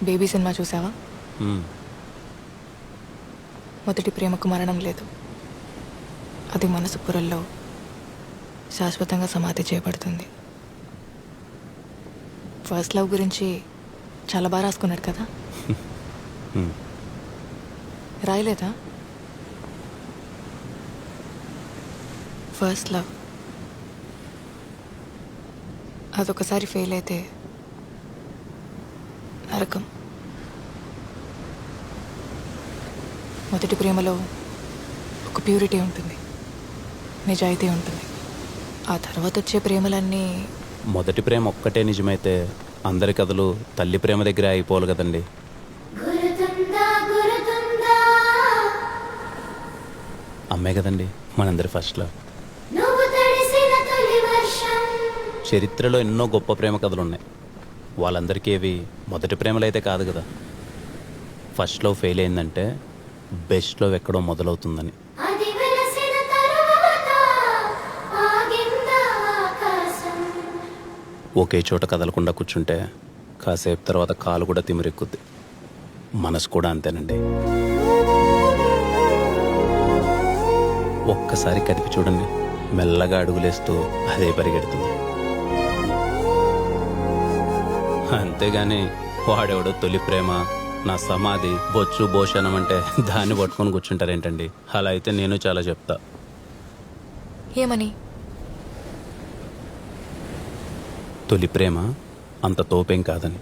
Baby cinema చూసావా? మ్మ్. మొదటి ప్రేమకు మరణం లేదు, అది మనసు పొరల్లో శాశ్వతంగా సమాధి చేయబడుతుంది. ఫస్ట్ లవ్ గురించి చాలా బాగా రాసుకున్నాడు కదా. మ్మ్. రాయలేదా? ఫస్ట్ లవ్ అదొకసారి ఫెయిల్ అయితే నరకం. మొదటి ప్రేమలో ఒక ప్యూరిటీ ఉంటుంది, నిజాయితీ ఉంటుంది. ఆ తర్వాత వచ్చే ప్రేమలన్నీ మొదటి ప్రేమ ఒక్కటే నిజమైతే అందరి కథలు తల్లి ప్రేమ దగ్గర అయిపోవాలి కదండి. అమ్మే కదండి మనందరి ఫస్ట్ లవ్. చరిత్రలో ఎన్నో గొప్ప ప్రేమ కథలు ఉన్నాయి. వాళ్ళందరికీ ఏవి మొదటి ప్రేమలు అయితే కాదు కదా. ఫస్ట్ లవ్ ఫెయిల్ అయిందంటే బెస్ట్ లవ్ ఎక్కడో మొదలవుతుందని. ఒకే చోట కదలకుండా కూర్చుంటే కాసేపు తర్వాత కాలు కూడా తిమిరెక్కుద్ది. మనసు కూడా అంతేనండి. ఒక్కసారి కదిపి చూడండి, మెల్లగా అడుగులేస్తూ అదే పరిగెడుతుంది. అంతేగాని వాడెవడో తొలి ప్రేమ, నా సమాధి, బొచ్చు భోషణం అంటే దాన్ని పట్టుకొని కూర్చుంటారేంటండి? అలా అయితే నేను చాలా చెప్తా. ఏమని? తొలి ప్రేమ అంత తోపేం కాదని.